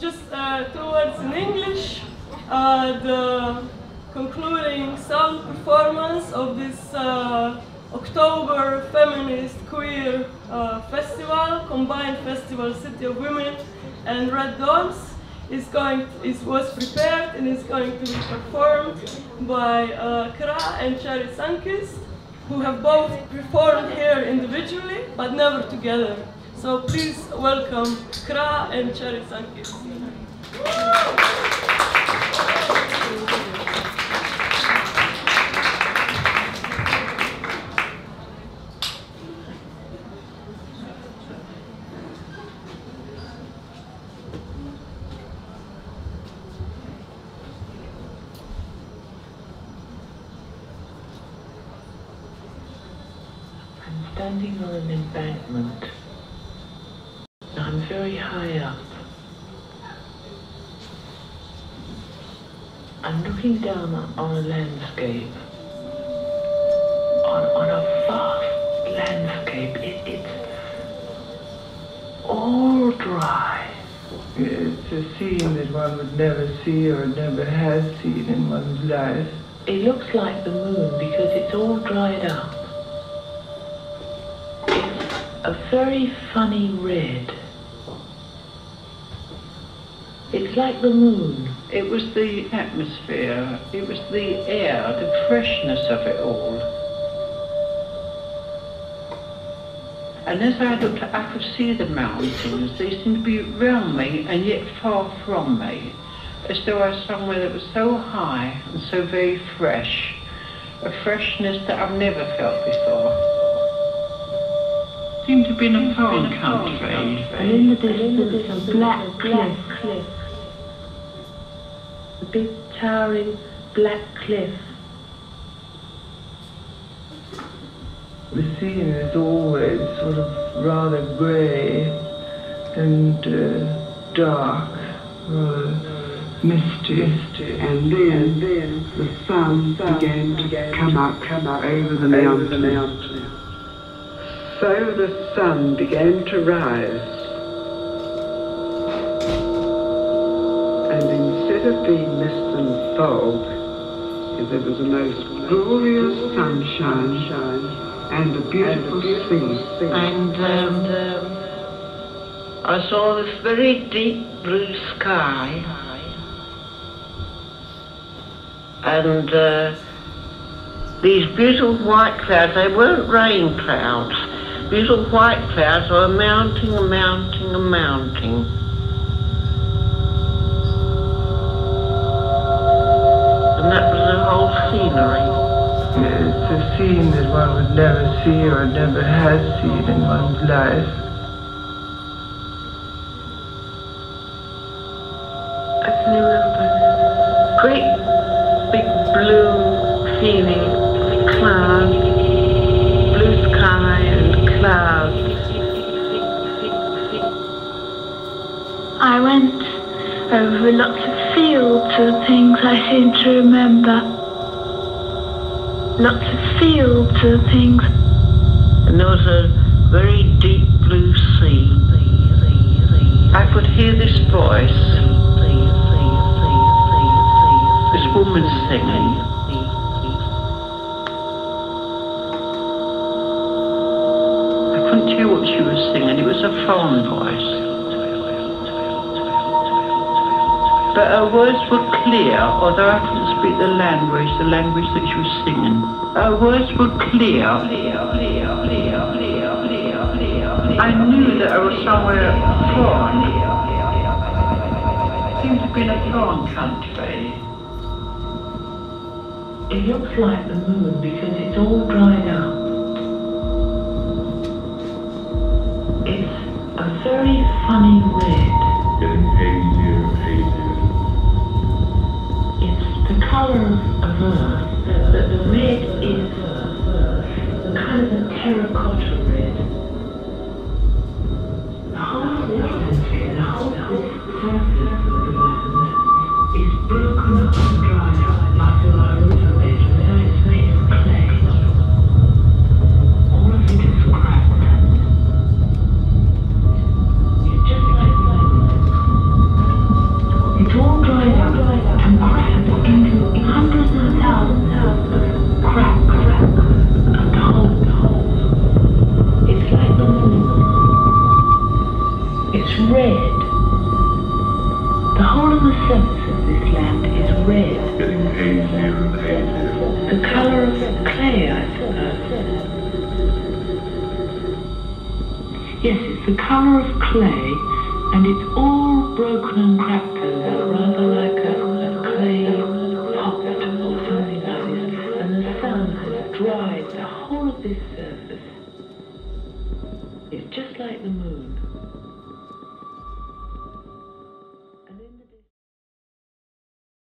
Just 2 words in English. The concluding sound performance of this Oktober feminist queer festival, combined festival City of Women and Red Dogs, was prepared and is going to be performed by CHRA and Cherry Sunkist, who have both performed here individually but never together. So please welcome CHRA and Cherry Sunkist. Standing on an embankment. I'm very high up. I'm looking down on a landscape, on a vast landscape. It's all dry. It's a scene that one would never see or never has seen in one's life. It looks like the moon because it's all dried up. A very funny red. It's like the moon. It was the atmosphere, it was the air, the freshness of it all. And as I looked, I could see the mountains. They seemed to be around me and yet far from me, as though I was somewhere that was so high and so very fresh, a freshness that I've never felt before. Seemed to be in a foreign country. And in the distance, a black cliff. A big towering black cliff. The scene is always sort of rather grey and dark, rather misty. And then the sun began to come up over the mountain. So the sun began to rise, and instead of being mist and fog, there was a most glorious sunshine and a beautiful sea. And I saw this very deep blue sky, and these beautiful white clouds. They weren't rain clouds. Beautiful white clouds were mounting and mounting and mounting. And that was the whole scenery. It's a scene that one would never see or never has seen in one's life. I can remember great big blue feeling clouds, blue sky and clouds. I went over lots of fields and things I seem to remember. Lots of fields and things. And there was a very deep blue sea. I could hear this voice, this woman singing. I couldn't tell what she was singing, it was a foreign voice. But her words were clear, although I couldn't speak the language that she was singing. Her words were clear. I knew that I was somewhere foreign. It seemed to be in a foreign country. It looks like the moon because it's all dried up. It's a very funny red. Getting hazier. It's the colour of earth, but the red is kind of a terracotta red. The whole atmosphere, the whole surface of the land is broken up and dried up like a river bed, as though it's made of clay. All of it is cracked. It's just like The colour of clay, I suppose. Yes, it's the colour of clay, and it's all broken and cracked